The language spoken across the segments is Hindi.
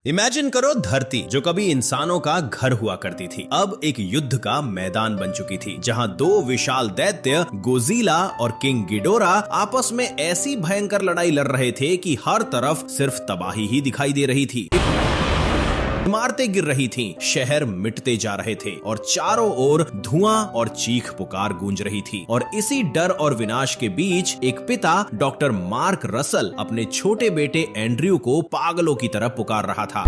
इमेजिन करो धरती जो कभी इंसानों का घर हुआ करती थी, अब एक युद्ध का मैदान बन चुकी थी, जहां दो विशाल दैत्य गोजिला और किंग गिडोरा आपस में ऐसी भयंकर लड़ाई लड़ रहे थे कि हर तरफ सिर्फ तबाही ही दिखाई दे रही थी। इमारतें गिर रही थीं, शहर मिटते जा रहे थे और चारों ओर धुआं और चीख पुकार गूंज रही थी। और इसी डर और विनाश के बीच एक पिता डॉक्टर मार्क रसल अपने छोटे बेटे एंड्रयू को पागलों की तरह पुकार रहा था।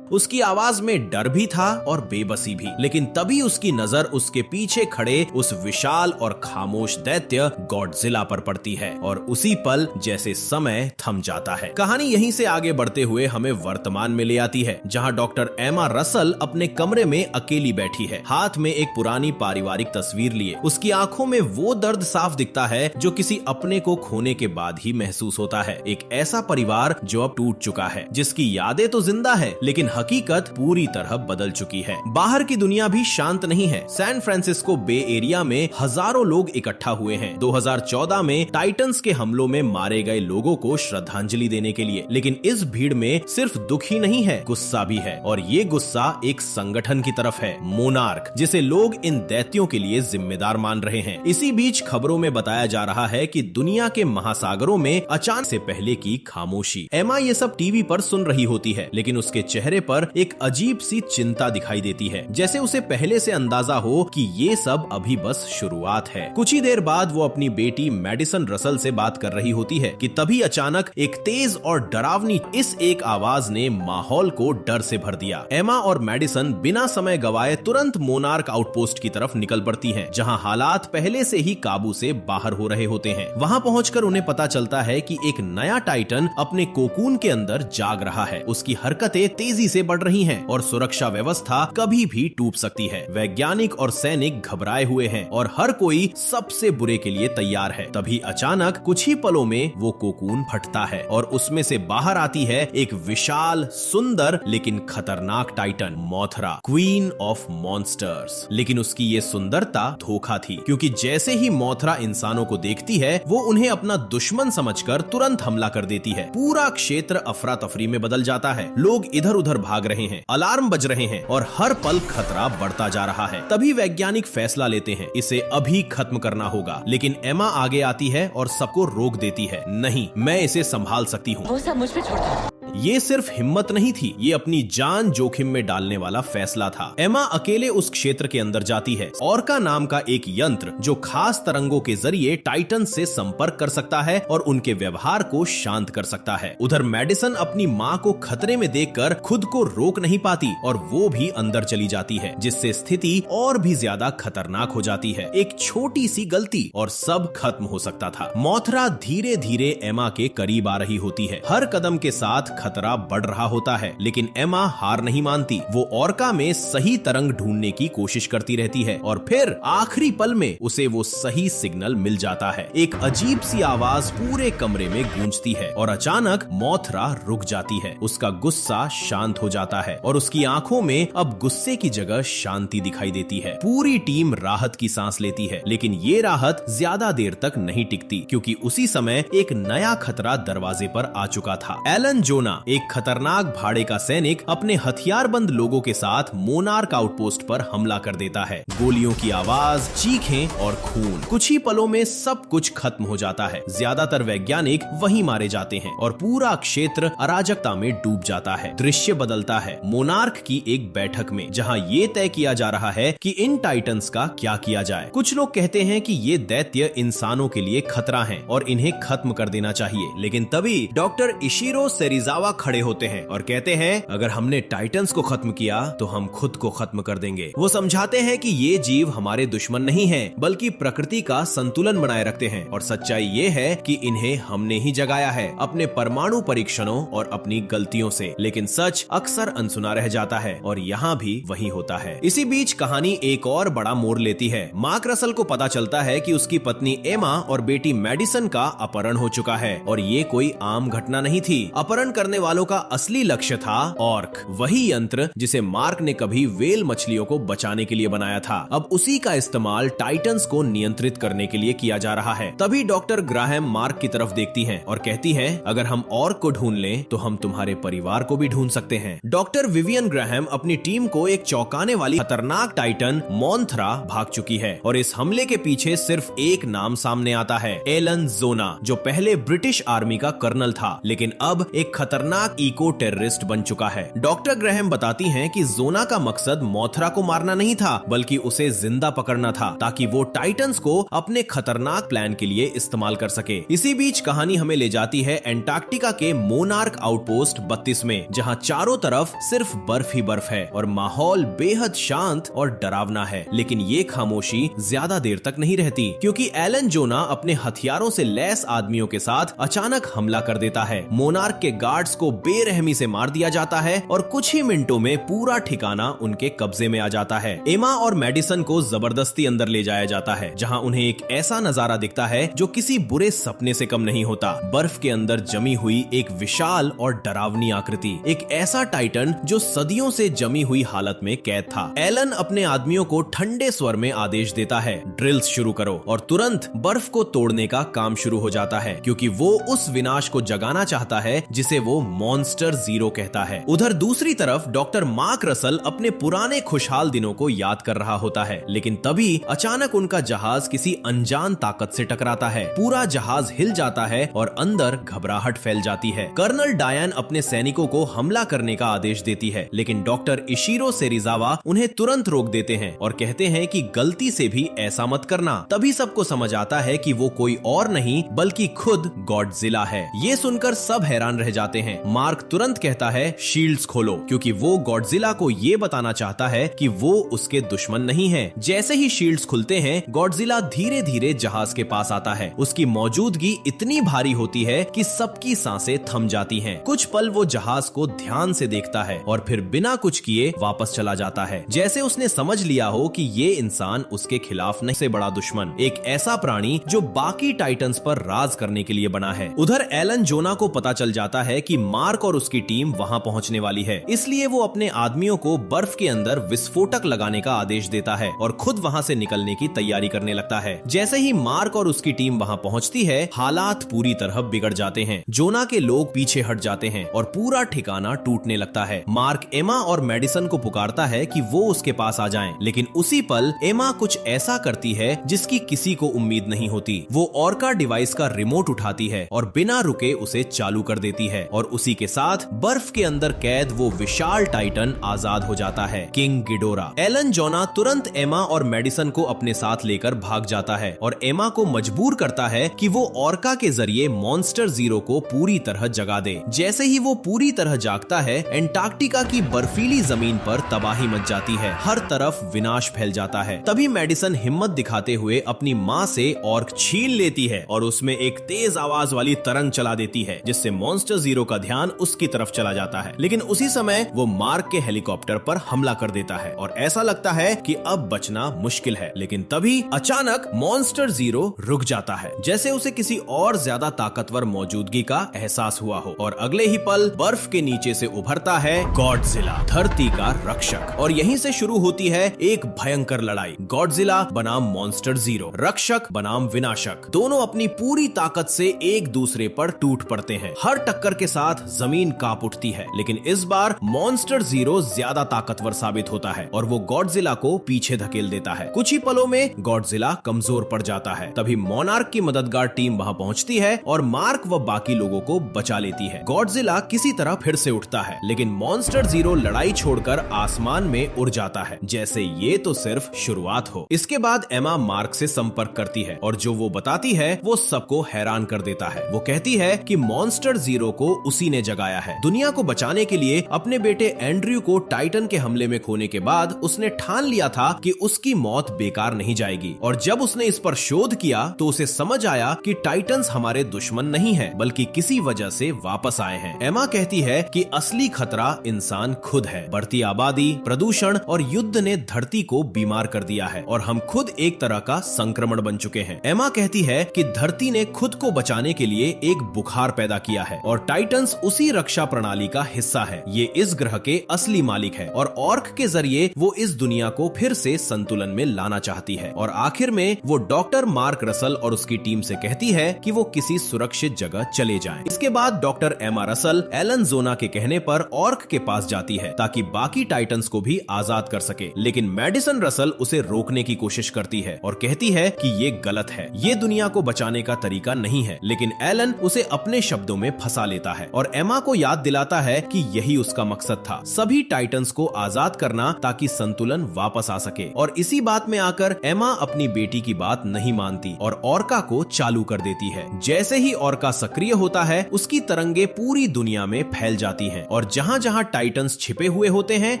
उसकी आवाज में डर भी था और बेबसी भी, लेकिन तभी उसकी नजर उसके पीछे खड़े उस विशाल और खामोश दैत्य गॉडजिला पर पड़ती है और उसी पल जैसे समय थम जाता है। कहानी यहीं से आगे बढ़ते हुए हमें वर्तमान में ले आती है, जहां डॉक्टर एमा रसल अपने कमरे में अकेली बैठी है, हाथ में एक पुरानी पारिवारिक तस्वीर लिए। उसकी आंखों में वो दर्द साफ दिखता है जो किसी अपने को खोने के बाद ही महसूस होता है। एक ऐसा परिवार जो अब टूट चुका है, जिसकी यादें तो जिंदा है लेकिन हकीकत पूरी तरह बदल चुकी है। बाहर की दुनिया भी शांत नहीं है। सैन फ्रांसिस्को बे एरिया में हजारों लोग इकट्ठा हुए हैं 2014 में टाइटंस के हमलों में मारे गए लोगों को श्रद्धांजलि देने के लिए। लेकिन इस भीड़ में सिर्फ दुख ही नहीं है, गुस्सा भी है, और ये गुस्सा एक संगठन की तरफ है, मोनार्क, जिसे लोग इन दैत्यों के लिए जिम्मेदार मान रहे हैं। इसी बीच खबरों में बताया जा रहा है कि दुनिया के महासागरों में अचानक से पहले की खामोशी। एमा ये सब टीवी पर सुन रही होती है, लेकिन उसके चेहरे पर एक अजीब सी चिंता दिखाई देती है, जैसे उसे पहले से अंदाजा हो कि ये सब अभी बस शुरुआत है। कुछ ही देर बाद वो अपनी बेटी मैडिसन रसल से बात कर रही होती है कि तभी अचानक एक तेज और डरावनी इस एक आवाज ने माहौल को डर से भर दिया। एमा और मैडिसन बिना समय गवाए तुरंत मोनार्क आउटपोस्ट की तरफ निकल पड़ती हैं, जहां हालात पहले से ही काबू से बाहर हो रहे होते हैं। वहां पहुंचकर उन्हें पता चलता है कि एक नया टाइटन अपने कोकून के अंदर जाग रहा है। उसकी हरकतें तेजी से बढ़ रही हैं और सुरक्षा व्यवस्था कभी भी टूट सकती है। वैज्ञानिक और सैनिक घबराए हुए हैं और हर कोई सबसे बुरे के लिए तैयार है। तभी अचानक कुछ ही पलों में वो कोकून फटता है और उसमें से बाहर आती है एक विशाल, सुंदर लेकिन खतरनाक Titan, Mothra, queen of monsters. लेकिन उसकी ये सुंदरता धोखा थी, क्योंकि जैसे ही मोथरा इंसानों को देखती है वो उन्हें अपना दुश्मन समझकर तुरंत हमला कर देती है। पूरा क्षेत्र अफरा तफरी में बदल जाता है। लोग इधर उधर भाग रहे हैं, अलार्म बज रहे हैं और हर पल खतरा बढ़ता जा रहा है। तभी वैज्ञानिक फैसला लेते हैं, इसे अभी खत्म करना होगा। लेकिन एमा आगे आती है और सबको रोक देती है। नहीं, मैं इसे संभाल सकती हूँ। वो सब मुझ पे छोड़ दो। ये सिर्फ हिम्मत नहीं थी, ये अपनी जान जोखिम में डालने वाला फैसला था। एमा अकेले उस क्षेत्र के अंदर जाती है। ऑर्का नाम का एक यंत्र जो खास तरंगों के जरिए टाइटन से संपर्क कर सकता है और उनके व्यवहार को शांत कर सकता है। उधर मैडिसन अपनी माँ को खतरे में देखकर खुद को रोक नहीं पाती और वो भी अंदर चली जाती है, जिससे स्थिति और भी ज्यादा खतरनाक हो जाती है। एक छोटी सी गलती और सब खत्म हो सकता था। मोथरा धीरे धीरे एमा के करीब आ रही होती है। हर कदम के साथ खतरा बढ़ रहा होता है, लेकिन एमा हार नहीं मानती। वो ऑर्का में सही तरंग ढूंढने की कोशिश करती रहती है और फिर आखिरी पल में उसे वो सही सिग्नल मिल जाता है। एक अजीब सी आवाज पूरे कमरे में गूंजती है और अचानक मोथरा रुक जाती है। उसका गुस्सा शांत हो जाता है और उसकी आंखों में अब गुस्से की जगह शांति दिखाई देती है। पूरी टीम राहत की सांस लेती है, लेकिन ये राहत ज्यादा देर तक नहीं टिकती, क्योंकि उसी समय एक नया खतरा दरवाजे पर आ चुका था। एलन जोना, एक खतरनाक भाड़े का सैनिक, अपने हथियारबंद लोगों के साथ मोनार्क आउटपोस्ट पर हमला कर देता है। गोलियों की आवाज, चीखें और खून। कुछ ही पलों में सब कुछ खत्म हो जाता है। ज्यादातर वैज्ञानिक वहीं मारे जाते हैं और पूरा क्षेत्र अराजकता में डूब जाता है। दृश्य बदलता है मोनार्क की एक बैठक में, जहां ये तय किया जा रहा है कि इन टाइटन्स का क्या किया जाए। कुछ लोग कहते हैं कि ये दैत्य इंसानों के लिए खतरा हैं और इन्हें खत्म कर देना चाहिए। लेकिन तभी डॉक्टर इशिरो सेरिजावा खड़े होते हैं और कहते हैं, अगर हमने टाइटन्स को खत्म किया तो हम खुद को खत्म कर देंगे। वो समझाते हैं कि ये जीव हमारे दुश्मन नहीं हैं, बल्कि प्रकृति का संतुलन बनाए रखते हैं और सच्चाई ये है कि इन्हें हमने ही जगाया है, अपने परमाणु परीक्षणों और अपनी गलतियों से। लेकिन सच अक्सर अनसुना रह जाता है और यहाँ भी वही होता है। इसी बीच कहानी एक और बड़ा मोड़ लेती है। मार्क रसल को पता चलता है कि उसकी पत्नी एमा और बेटी मैडिसन का अपहरण हो चुका है और ये कोई आम घटना नहीं थी। अपहरण करने करने वालों का असली लक्ष्य था ऑर्क, वही यंत्र जिसे मार्क ने कभी वेल मछलियों को बचाने के लिए बनाया था। अब उसी का इस्तेमाल टाइटन्स को नियंत्रित करने के लिए किया जा रहा है। तभी डॉक्टर ग्राहम मार्क की तरफ देखती हैं और कहती हैं, अगर हम ऑर्क को ढूंढ लें तो हम तुम्हारे परिवार को भी ढूंढ सकते हैं। डॉक्टर विवियन ग्राहम अपनी टीम को एक चौंकाने वाली खतरनाक टाइटन मोन्थरा भाग चुकी है और इस हमले के पीछे सिर्फ एक नाम सामने आता है, एलन जोना, जो पहले ब्रिटिश आर्मी का कर्नल था लेकिन अब एक खतरनाक इको टेररिस्ट बन चुका है। डॉक्टर ग्राहम बताती हैं कि जोना का मकसद मोथरा को मारना नहीं था बल्कि उसे जिंदा पकड़ना था ताकि वो टाइटन्स को अपने खतरनाक प्लान के लिए इस्तेमाल कर सके। इसी बीच कहानी हमें ले जाती है एंटार्क्टिका के मोनार्क आउटपोस्ट 32 में, जहां चारों तरफ सिर्फ बर्फ ही बर्फ है और माहौल बेहद शांत और डरावना है। लेकिन ये खामोशी ज्यादा देर तक नहीं रहती क्योंकि एलन जोना अपने हथियारों से लैस आदमियों के साथ अचानक हमला कर देता है। मोनार्क के गार्ड्स को बेरहमी से मार दिया जाता है और कुछ ही मिनटों में पूरा ठिकाना उनके कब्जे में आ जाता है। एमा और मेडिसन को जबरदस्ती अंदर ले जाया जाता है जहां उन्हें एक ऐसा नजारा दिखता है जो किसी बुरे सपने से कम नहीं होता। बर्फ के अंदर जमी हुई एक विशाल और डरावनी आकृति, एक ऐसा टाइटन जो सदियों से जमी हुई हालत में कैद था। एलन अपने आदमियों को ठंडे स्वर में आदेश देता है, ड्रिल्स शुरू करो, और तुरंत बर्फ को तोड़ने का काम शुरू हो जाता है क्योंकि वो उस विनाश को जगाना चाहता है जिसे वो मॉन्स्टर जीरो कहता है। उधर दूसरी तरफ डॉक्टर मार्क रसल अपने पुराने खुशहाल दिनों को याद कर रहा होता है, लेकिन तभी अचानक उनका जहाज किसी अनजान ताकत से टकराता है। पूरा जहाज हिल जाता है और अंदर घबराहट फैल जाती है। कर्नल डायन अपने सैनिकों को हमला करने का आदेश देती है लेकिन डॉक्टर इशिरो सेरिजावा उन्हें तुरंत रोक देते हैं और कहते हैं कि गलती से भी ऐसा मत करना। तभी सबको समझ आता है कि वो कोई और नहीं बल्कि खुद गॉडजिला है। ये सुनकर सब हैरान रह जाते हैं। मार्क तुरंत कहता है, शील्ड्स खोलो, क्योंकि वो गॉडजिला को ये बताना चाहता है कि वो उसके दुश्मन नहीं है। जैसे ही शील्ड्स खुलते हैं, गॉडजिला धीरे धीरे जहाज के पास आता है। उसकी मौजूदगी इतनी भारी होती है कि सबकी सांसें थम जाती हैं। कुछ पल वो जहाज को ध्यान से देखता है और फिर बिना कुछ किए वापस चला जाता है, जैसे उसने समझ लिया हो कि ये इंसान उसके खिलाफ नहीं से बड़ा दुश्मन, एक ऐसा प्राणी जो बाकी टाइटन्स पर राज करने के लिए बना है। उधर एलन जोना को पता चल जाता है कि मार्क और उसकी टीम वहां पहुंचने वाली है, इसलिए वो अपने आदमियों को बर्फ के अंदर विस्फोटक लगाने का आदेश देता है और खुद वहां से निकलने की तैयारी करने लगता है। जैसे ही मार्क और उसकी टीम वहां पहुंचती है, हालात पूरी तरह बिगड़ जाते हैं। जोना के लोग पीछे हट जाते हैं और पूरा ठिकाना टूटने लगता है। मार्क एमा और मेडिसन को पुकारता है कि वो उसके पास आ जाएं, लेकिन उसी पल एमा कुछ ऐसा करती है जिसकी किसी को उम्मीद नहीं होती। वो ऑर्का डिवाइस का रिमोट उठाती है और बिना रुके उसे चालू कर देती है और उसी के साथ बर्फ के अंदर कैद वो विशाल टाइटन आजाद हो जाता है, किंग गिडोरा। एलन जोना तुरंत एमा और मेडिसन को अपने साथ लेकर भाग जाता है और एमा को मजबूर करता है कि वो ऑर्का के जरिए मॉन्स्टर जीरो को पूरी तरह जगा दे। जैसे ही वो पूरी तरह जागता है, एंटार्क्टिका की बर्फीली जमीन पर तबाही मच जाती है, हर तरफ विनाश फैल जाता है। तभी मेडिसन हिम्मत दिखाते हुए अपनी माँ से ऑर्क छीन लेती है और उसमें एक तेज आवाज वाली तरंग चला देती है जिससे मॉन्स्टर जीरो का ध्यान उसकी तरफ चला जाता है। लेकिन उसी समय वो मार्क के हेलीकॉप्टर पर हमला कर देता है और ऐसा लगता है कि अब बचना मुश्किल है, लेकिन तभी अचानक मॉन्स्टर जीरो रुक जाता है, जैसे उसे किसी और ज्यादा ताकतवर मौजूदगी का एहसास हुआ हो। और अगले ही पल बर्फ के नीचे से उभरता है गॉडजिला, धरती का रक्षक। और यहीं से शुरू होती है एक भयंकर लड़ाई। गॉडजिला बनाम मॉन्स्टर जीरो, रक्षक बनाम विनाशक, दोनों अपनी पूरी ताकत से एक दूसरे पर टूट पड़ते हैं। हर टक्कर के साथ जमीन कांप उठती है, लेकिन इस बार मॉन्स्टर जीरो ज्यादा ताकतवर साबित होता है और वो गॉडजिला को पीछे धकेल देता है। कुछ ही पलों में गॉडजिला कमजोर पड़ जाता है। तभी मोनार्क की मददगार टीम वहां पहुंचती है और मार्क व बाकी लोगों को बचा लेती है। गॉडजिला किसी तरह फिर से उठता है, लेकिन मॉन्स्टर जीरो लड़ाई छोड़कर आसमान में उड़ जाता है, जैसे ये तो सिर्फ शुरुआत हो। इसके बाद एमा मार्क से संपर्क करती है और जो वो बताती है वो सबको हैरान कर देता है। वो कहती है कि मॉन्स्टर जीरो को उसी ने जगाया है। दुनिया को बचाने के लिए अपने बेटे एंड्रयू को टाइटन के हमले में खोने के बाद उसने ठान लिया था कि उसकी मौत बेकार नहीं जाएगी, और जब उसने इस पर शोध किया तो उसे समझ आया कि टाइटन्स हमारे दुश्मन नहीं है बल्कि किसी वजह से वापस आए हैं। एमा कहती है कि असली खतरा इंसान खुद है। बढ़ती आबादी, प्रदूषण और युद्ध ने धरती को बीमार कर दिया है और हम खुद एक तरह का संक्रमण बन चुके हैं। एमा कहती है कि धरती ने खुद को बचाने के लिए एक बुखार पैदा किया है और टाइटन टाइटंस उसी रक्षा प्रणाली का हिस्सा है। ये इस ग्रह के असली मालिक है और ऑर्क के जरिए वो इस दुनिया को फिर से संतुलन में लाना चाहती है। और आखिर में वो डॉक्टर मार्क रसल और उसकी टीम से कहती है कि वो किसी सुरक्षित जगह चले जाएं। इसके बाद डॉक्टर एमा रसल एलन जोना के कहने पर ऑर्क के पास जाती है ताकि बाकी टाइटंस को भी आजाद कर सके, लेकिन मैडिसन रसल उसे रोकने की कोशिश करती है और कहती है कि ये गलत है, ये दुनिया को बचाने का तरीका नहीं है। लेकिन एलन उसे अपने शब्दों में फंसा लेता है और एमा को याद दिलाता है कि यही उसका मकसद था, सभी टाइटंस को आजाद करना ताकि संतुलन वापस आ सके। और इसी बात में आकर एमा अपनी बेटी की बात नहीं मानती और ऑर्का को चालू कर देती है। जैसे ही ऑर्का सक्रिय होता है उसकी तरंगे पूरी दुनिया में फैल जाती हैं और जहां जहां टाइटंस छिपे हुए होते हैं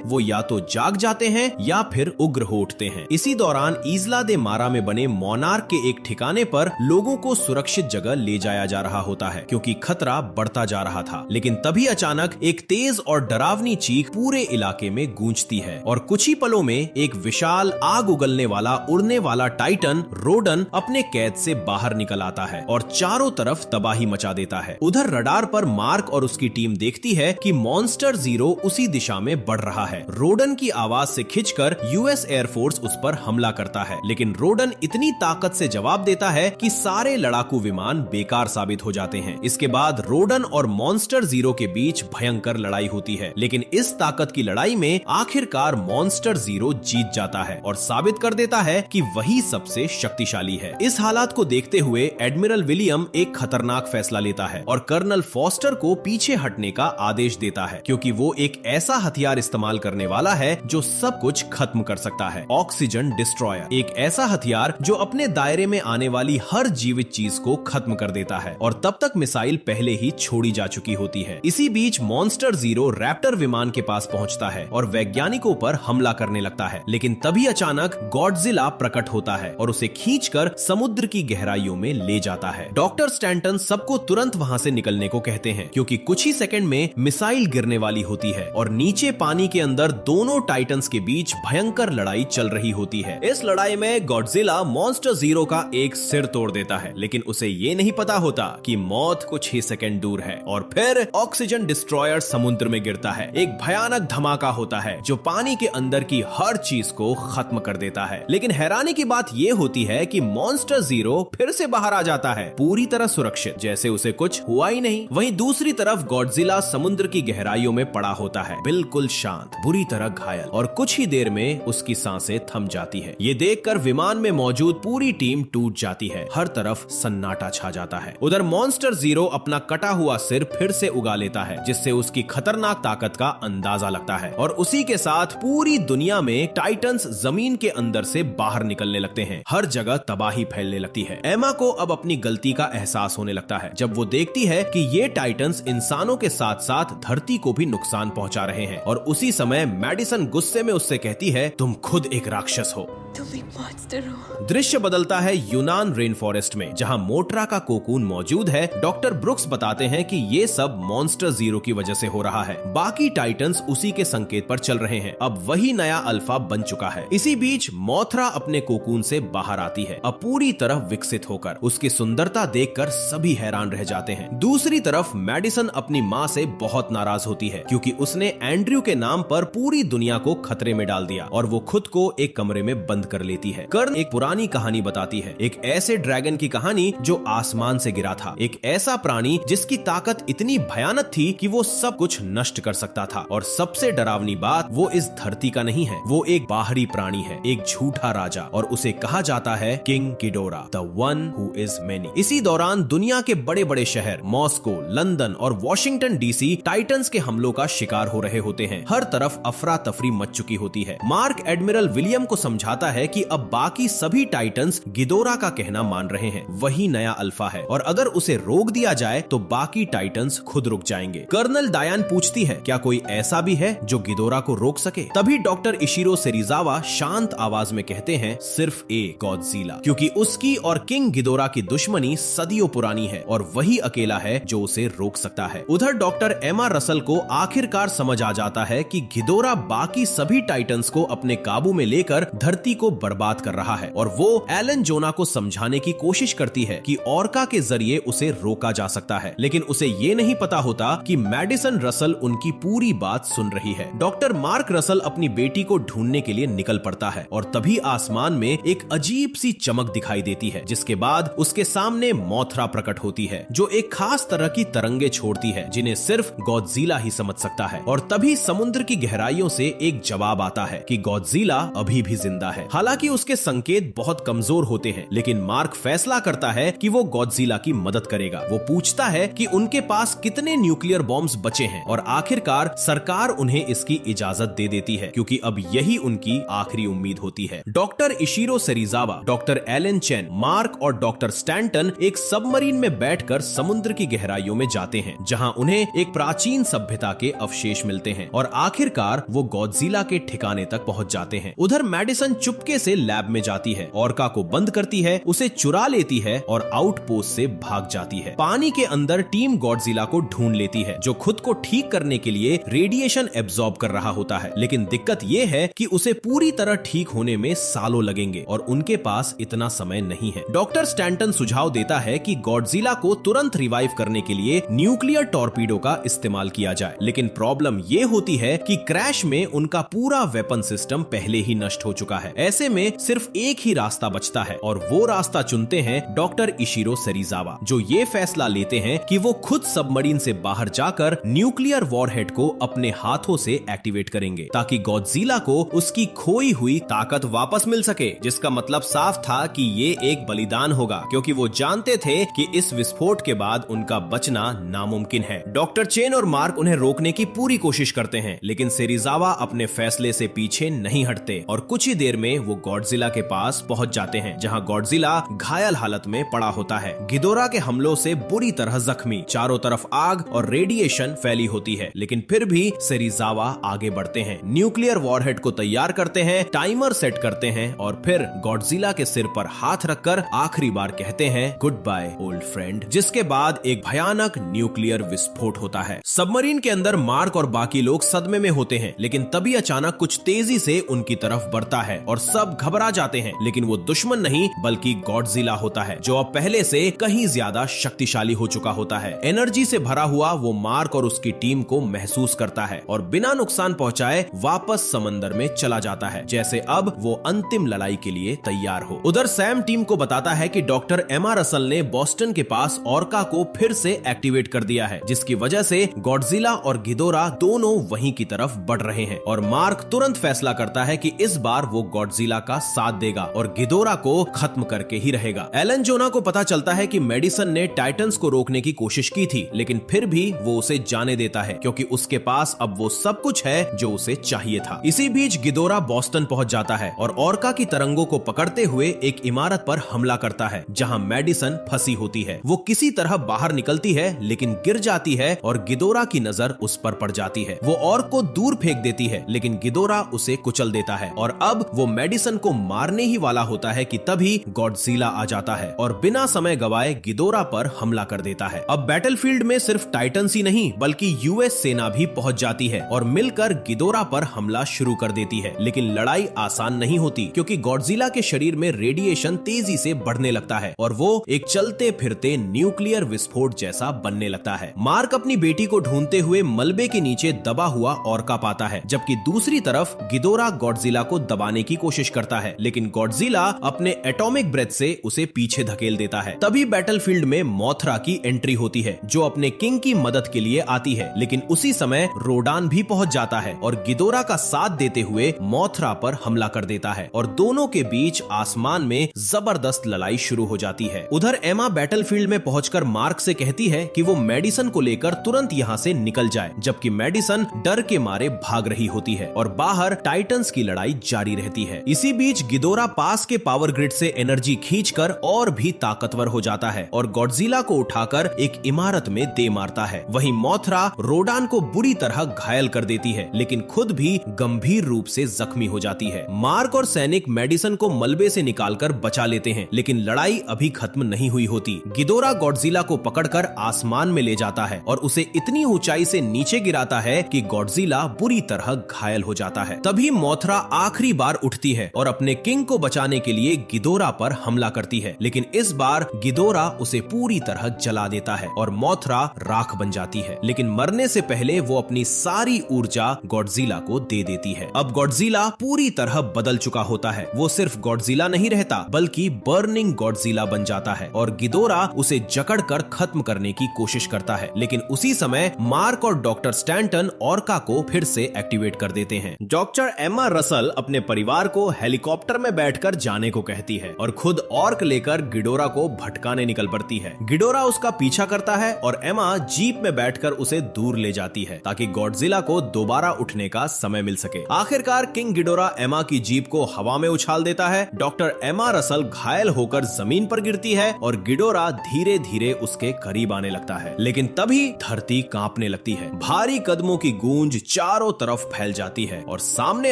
वो या तो जाग जाते हैं या फिर उग्र हो उठते हैं। इसी दौरान इस्ला दे मारा में बने मोनार्क के एक ठिकाने पर लोगों को सुरक्षित जगह ले जाया जा रहा होता है क्योंकि खतरा बढ़ता जा रहा था। लेकिन तभी अचानक एक तेज और डरावनी चीख पूरे इलाके में गूंजती है और कुछ ही पलों में एक विशाल आग उगलने वाला उड़ने वाला टाइटन रोडन अपने कैद से बाहर निकल आता है और चारों तरफ तबाही मचा देता है। उधर रडार पर मार्क और उसकी टीम देखती है कि मॉन्स्टर जीरो उसी दिशा में बढ़ रहा है। रोडन की आवाज से खिंचकर यूएस एयरफोर्स उस पर हमला करता है, लेकिन रोडन इतनी ताकत से जवाब देता है कि सारे लड़ाकू विमान बेकार साबित हो जाते हैं। इसके बाद रोडन और मॉन्स्टर जीरो के बीच भयंकर लड़ाई होती है, लेकिन इस ताकत की लड़ाई में आखिरकार मॉन्स्टर जीरो जीत जाता है और साबित कर देता है कि वही सबसे शक्तिशाली है। इस हालात को देखते हुए एडमिरल विलियम एक खतरनाक फैसला लेता है और कर्नल फॉस्टर को पीछे हटने का आदेश देता है क्योंकि वो एक ऐसा हथियार इस्तेमाल करने वाला है जो सब कुछ खत्म कर सकता है, ऑक्सीजन डिस्ट्रॉयर। एक ऐसा हथियार जो अपने दायरे में आने वाली हर जीवित चीज को खत्म कर देता है और तब तक मिसाइल पहले ही छोड़ी जा चुकी होती है। इसी बीच मॉन्स्टर जीरो रैप्टर विमान के पास पहुंचता है और वैज्ञानिकों पर हमला करने लगता है, लेकिन तभी अचानक गॉडजिला प्रकट होता है और उसे खींचकर समुद्र की गहराइयों में ले जाता है। डॉक्टर स्टैंटन सबको तुरंत वहां से निकलने को कहते हैं क्योंकि कुछ ही सेकंड में मिसाइल गिरने वाली होती है और नीचे पानी के अंदर दोनों टाइटंस के बीच भयंकर लड़ाई चल रही होती है। इस लड़ाई में गॉडजिला मॉन्स्टर जीरो का एक सिर तोड़ देता है, लेकिन उसे ये नहीं पता होता कि मौत कुछ ही सेकंड दूर है। और फिर ऑक्सीजन डिस्ट्रॉयर समुद्र में गिरता है। एक भयानक धमाका होता है जो पानी के अंदर की हर चीज को खत्म कर देता है। लेकिन हैरानी की बात यह होती है कि मॉन्स्टर जीरो फिर से बाहर आ जाता है, पूरी तरह सुरक्षित, जैसे उसे कुछ हुआ ही नहीं। वहीं दूसरी तरफ गॉडजिला समुद्र की गहराइयों में पड़ा होता है, बिल्कुल शांत, बुरी तरह घायल, और कुछ ही देर में उसकी सांसें थम जाती है। ये देखकर विमान में मौजूद पूरी टीम टूट जाती है, हर तरफ सन्नाटा छा जाता है। उधर मॉन्स्टर जीरो अपना कटा हुआ सिर फिर से उगा लेता है, जिससे उसकी खतरनाक ताकत का अंदाजा लगता है और उसी के साथ पूरी दुनिया में टाइटंस जमीन के अंदर से बाहर निकलने लगते हैं। हर जगह तबाही फैलने लगती है। एमा को अब अपनी गलती का एहसास होने लगता है जब वो देखती है कि ये टाइटंस इंसानों के साथ साथ धरती को भी नुकसान पहुंचा रहे हैं। और उसी समय मैडिसन गुस्से में उससे कहती है, तुम खुद एक राक्षस हो, तुम एक मॉन्स्टर हो। दृश्य बदलता है यूनान रेन फॉरेस्ट में, जहां मोट्रा का कोकून मौजूद है। डॉक्टर ब्रुक्स बताते हैं कि ये सब मॉन्स्टर जीरो की वजह से हो रहा है। बाकी टाइटंस उसी के संकेत पर चल रहे हैं। अब वही नया अल्फा बन चुका है। इसी बीच मोथरा अपने कोकून से बाहर आती है, अब पूरी तरह विकसित होकर। उसकी सुंदरता देखकर सभी हैरान रह जाते हैं। दूसरी तरफ मैडिसन अपनी माँ से बहुत नाराज होती है क्योंकि उसने एंड्रयू के नाम पर पूरी दुनिया को खतरे में डाल दिया और वो खुद को एक कमरे में बंद कर लेती है। कर्न एक पुरानी कहानी बताती है, एक ऐसे ड्रैगन की कहानी जो आसमान से गिरा था, एक ऐसा प्राणी जिसकी ताकत इतनी भयानक थी कि वो सब कुछ नष्ट कर सकता था। और सबसे डरावनी बात, वो इस धरती का नहीं है, वो एक बाहरी प्राणी है, एक झूठा राजा, और उसे कहा जाता है king Ghidorah, the one who is many. इसी दौरान दुनिया के बड़े बड़े शहर मॉस्को, लंदन और वॉशिंगटन डीसी टाइटंस के हमलों का शिकार हो रहे होते हैं। हर तरफ अफरा तफरी मच चुकी होती है। मार्क एडमिरल विलियम को समझाता है कि अब बाकी सभी टाइटंस गिडोरा का कहना मान रहे हैं, वही नया अल्फा है, और अगर उसे रोक दिया जाए तो बाकी टाइटंस खुद रुक जाएंगे। कर्नल डायन पूछती है, क्या कोई ऐसा भी है जो गिडोरा को रोक सके? तभी डॉक्टर इशिरो सेरिजावा शांत आवाज में कहते हैं, सिर्फ एक गॉडजिला, क्योंकि उसकी और किंग गिडोरा की दुश्मनी सदियों पुरानी है और वही अकेला है जो उसे रोक सकता है। उधर डॉक्टर एमा रसल को आखिरकार समझ आ जाता है कि गिडोरा बाकी सभी टाइटंस को अपने काबू में लेकर धरती को बर्बाद कर रहा है और वो एलन जोना को समझाने की कोशिश करती है कि ऑर्का के जरिए उसे रोका जा सकता है, लेकिन उसे ये नहीं पता होता कि मैडिसन रसल उनकी पूरी बात सुन रही है। डॉक्टर मार्क रसल अपनी बेटी को ढूंढने के लिए निकल पड़ता है और तभी आसमान में एक अजीब सी चमक दिखाई देती है, जिसके बाद उसके सामने मोथरा प्रकट होती है जो एक खास तरह की तरंगे छोड़ती है जिन्हें सिर्फ गॉडजिला ही समझ सकता है। और तभी समुद्र की गहराइयों से एक जवाब आता है कि गॉडजिला अभी भी जिंदा है। हालांकि उसके संकेत बहुत कमजोर होते हैं, लेकिन मार्क फैसला करता है कि वो गॉडजिला की मदद करेगा। वो पूछता है कि उनके पास कितने न्यूक्लियर बॉम्ब्स बचे हैं और आखिरकार सरकार उन्हें इसकी इजाजत दे देती है, क्योंकि अब यही उनकी आखिरी उम्मीद होती है। Doctor Ishiro Serizawa, doctor Alan Chen, Mark और डॉक्टर स्टैंटन एक सबमरीन में बैठकर समुद्र की गहराइयों में जाते हैं, जहां उन्हें एक प्राचीन सभ्यता के अवशेष मिलते हैं और आखिरकार वो गॉडजिला के ठिकाने तक पहुंच जाते हैं। उधर मैडिसन चुपके से लैब में जाती है, ऑर्का को बंद करती है, उसे चुरा लेती है और आउटपोस्ट से भाग जाती है। पानी के अंदर टीम गॉडजिला को ढूंढ लेती है, जो खुद को ठीक करने के लिए रेडिएशन एब्जॉर्ब कर रहा होता है, लेकिन दिक्कत ये है कि उसे पूरी तरह ठीक होने में सालों लगेंगे और उनके पास इतना समय नहीं है। डॉक्टर स्टैंटन सुझाव देता है कि गॉडजिला को तुरंत रिवाइव करने के लिए न्यूक्लियर टॉर्पीडो का इस्तेमाल किया जाए, लेकिन प्रॉब्लम ये होती है कि क्रैश में उनका पूरा वेपन सिस्टम पहले ही नष्ट हो चुका है। ऐसे में सिर्फ एक ही रास्ता बचता है और वो रास्ता चुनते हैं डॉक्टर इशिरो सेरिजावा, जो ये फैसला लेते हैं कि वो खुद सबमरीन से बाहर जाकर न्यूक्लियर वॉरहेड को अपने हाथों से एक्टिवेट करेंगे ताकि गॉडजिला को उसकी खोई हुई ताकत वापस मिल सके, जिसका मतलब साफ था कि ये एक बलिदान होगा, क्योंकि वो जानते थे कि इस विस्फोट के बाद उनका बचना नामुमकिन है। डॉक्टर चेन और मार्क उन्हें रोकने की पूरी कोशिश करते हैं, लेकिन सेरिजावा अपने फैसले से पीछे नहीं हटते और कुछ ही देर में वो गॉडजिला के पास पहुंच जाते हैं, जहां गॉडजिला घायल हालत में पड़ा होता है, गिदोरा के हमलों से बुरी तरह जख्मी। चारों तरफ आग और रेडिएशन फैली होती है, लेकिन फिर भी सेरिजावा आगे बढ़ते हैं, न्यूक्लियर वॉरहेड को तैयार करते हैं, टाइमर सेट करते हैं और फिर गॉडजिला के सिर पर हाथ रखकर आखिरी बार कहते हैं गुड बाय ओल्ड फ्रेंड, जिसके बाद एक भयानक न्यूक्लियर विस्फोट होता है। सबमरीन के अंदर मार्क और बाकी लोग सदमे में होते हैं, लेकिन तभी अचानक कुछ तेजी से उनकी तरफ बढ़ता है और सब घबरा जाते हैं, लेकिन वो दुश्मन नहीं बल्कि गॉडजिला होता है, जो अब पहले से कहीं ज्यादा शक्तिशाली हो चुका होता है। एनर्जी से भरा हुआ वो मार्क और उसकी टीम को महसूस करता है और बिना नुकसान पहुंचाए वापस समंदर में चला जाता है, जैसे अब वो अंतिम लड़ाई के लिए तैयार हो। उधर सैम टीम को बताता है कि डॉक्टर एमा रसल ने बॉस्टन के पास ऑर्का को फिर से एक्टिवेट कर दिया है, जिसकी वजह से गॉडजिला और गिदोरा दोनों वहीं की तरफ बढ़ रहे हैं और मार्क तुरंत फैसला करता है कि इस बार वो गॉडजिला का साथ देगा और गिदोरा को खत्म करके ही रहेगा। एलन जोना को पता चलता है कि मेडिसन ने टाइटन्स को रोकने की कोशिश की थी, लेकिन फिर भी वो उसे जाने देता है क्योंकि उसके पास अब वो सब कुछ है जो उसे चाहिए था। इसी बीच गिदोरा बॉस्टन पहुंच जाता है और ऑर्का की तरंगों को पकड़ते हुए एक इमारत पर हमला करता है जहां मेडिसन फंसी होती है। वो किसी तरह बाहर निकलती है लेकिन गिर जाती है और गिदोरा की नजर उस पर पड़ जाती है। वो ऑर्क को दूर फेंक देती है, लेकिन गिदोरा उसे कुचल देता है और अब वो मेडिसन को मारने ही वाला होता है कि तभी गॉडजिला आ जाता है और बिना समय गवाए गिदोरा पर हमला कर देता है। अब बैटलफील्ड में सिर्फ टाइटन्स ही नहीं बल्कि यूएस सेना भी पहुंच जाती है और मिलकर गिदोरा पर हमला शुरू कर देती है, लेकिन लड़ाई आसान नहीं होती क्योंकि गॉडजिला के शरीर में रेडिएशन तेजी से बढ़ने लगता है और वो एक चलते फिरते न्यूक्लियर विस्फोट जैसा बनने लगता है। मार्क अपनी बेटी को ढूंढते हुए मलबे के नीचे दबा हुआ ऑर्का पाता है, जबकि दूसरी तरफ गिदोरा गॉडजिला को दबाने की कोशिश करता है, लेकिन गॉडजिला अपने एटॉमिक ब्रेथ से उसे पीछे धकेल देता है। तभी बैटलफील्ड में मोथरा की एंट्री होती है जो अपने किंग की मदद के लिए आती है, लेकिन उसी समय रोडान भी पहुंच जाता है और गिदोरा का साथ देते हुए मोथरा पर हमला कर देता है और दोनों के बीच आसमान में जबरदस्त लड़ाई शुरू हो जाती है। उधर एमा बैटलफील्ड में पहुंचकर मार्क से कहती है कि वो मेडिसन को लेकर तुरंत यहाँ से निकल जाए, जबकि मेडिसन डर के मारे भाग रही होती है और बाहर टाइटन्स की लड़ाई जारी रहती है। इसी बीच गिदोरा पास के पावर ग्रिड से एनर्जी खींचकर और भी ताकतवर हो जाता है और गॉडजिला को उठाकर एक इमारत में दे मारता है। वहीं मोथरा रोडान को बुरी तरह घायल कर देती है, लेकिन खुद भी गंभीर रूप से जख्मी हो जाती है। मार्क और सैनिक मेडिसन को मलबे से निकालकर बचा लेते हैं, लेकिन लड़ाई अभी खत्म नहीं हुई होती। गिदोरा गॉडजिला को पकड़कर आसमान में ले जाता है और उसे इतनी ऊंचाई से नीचे गिराता है कि गॉडजिला बुरी तरह घायल हो जाता है। तभी मोथरा आखिरी बार उठती उठती है और अपने किंग को बचाने के लिए गिदोरा पर हमला करती है, लेकिन इस बार गिदोरा उसे पूरी तरह जला देता है और मोथरा राख बन जाती है। लेकिन मरने से पहले वो अपनी सारी ऊर्जा गॉडजिला को दे देती है। अब गॉडजिला पूरी तरह बदल चुका होता है। वो सिर्फ गॉडजिला नहीं रहता बल्कि बर्निंग गॉडजिला बन जाता है और गिदोरा उसे जकड़कर खत्म करने की कोशिश करता है। लेकिन उसी समय मार्क और डॉक्टर स्टैंटन ऑर्का को फिर से एक्टिवेट कर देते हैं। डॉक्टर एमा रसल अपने परिवार को हेलीकॉप्टर में बैठकर जाने को कहती है और खुद ऑर्क लेकर गिडोरा को भटकाने निकल पड़ती है। गिडोरा उसका पीछा करता है और एमा जीप में बैठकर उसे दूर ले जाती है ताकि गॉडजिला को दोबारा उठने का समय मिल सके। आखिरकार किंग गिडोरा एमा की जीप को हवा में उछाल देता है। डॉक्टर एमा रसल घायल होकर जमीन पर गिरती है और गिडोरा धीरे धीरे उसके करीब आने लगता है, लेकिन तभी धरती कांपने लगती है। भारी कदमों की गूंज चारों तरफ फैल जाती है और सामने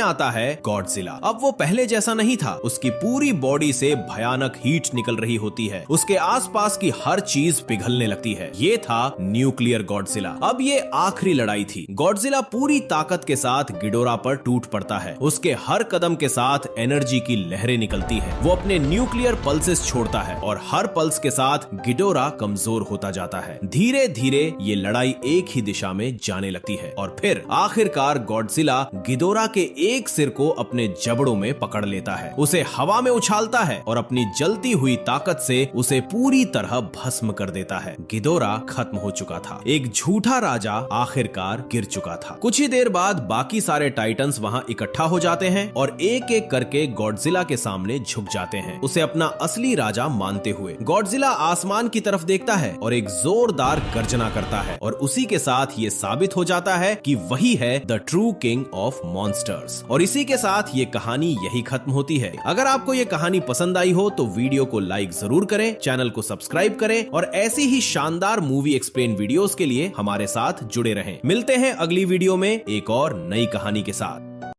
आता है गॉडजिला। अब वो पहले जैसा नहीं था। उसकी पूरी बॉडी से भयानक हीट निकल रही होती है। उसके आसपास की हर चीज पिघलने लगती है। ये था न्यूक्लियर गॉडजिला। अब ये आखिरी लड़ाई थी। गॉडजिला पूरी ताकत के साथ गिडोरा पर टूट पड़ता है। उसके हर कदम के साथ एनर्जी की लहरें निकलती है। वो अपने न्यूक्लियर पल्सेस छोड़ता है और हर पल्स के साथ गिडोरा कमजोर होता जाता है। धीरे धीरे ये लड़ाई एक ही दिशा में जाने लगती है और फिर आखिरकार गॉडजिला गिडोरा के एक सिर को अपने जबड़ों में पकड़ लेता है, उसे हवा में उछालता है और अपनी जलती हुई ताकत से उसे पूरी तरह भस्म कर देता है। गिडोरा खत्म हो चुका था। एक झूठा राजा आखिरकार गिर चुका था। कुछ ही देर बाद बाकी सारे टाइटन्स वहां इकट्ठा हो जाते हैं और एक एक करके गॉडजिला के सामने झुक जाते हैं, उसे अपना असली राजा मानते हुए। गॉडजिला आसमान की तरफ देखता है और एक जोरदार गर्जना करता है और उसी के साथ ये साबित हो जाता है कि वही है the true king of monsters. और इसी के साथ ये कहानी यही खत्म होती है। अगर आपको ये कहानी पसंद आई हो तो वीडियो को लाइक जरूर करें, चैनल को सब्सक्राइब करें और ऐसी ही शानदार मूवी एक्सप्लेन वीडियोस के लिए हमारे साथ जुड़े रहें। मिलते हैं अगली वीडियो में एक और नई कहानी के साथ।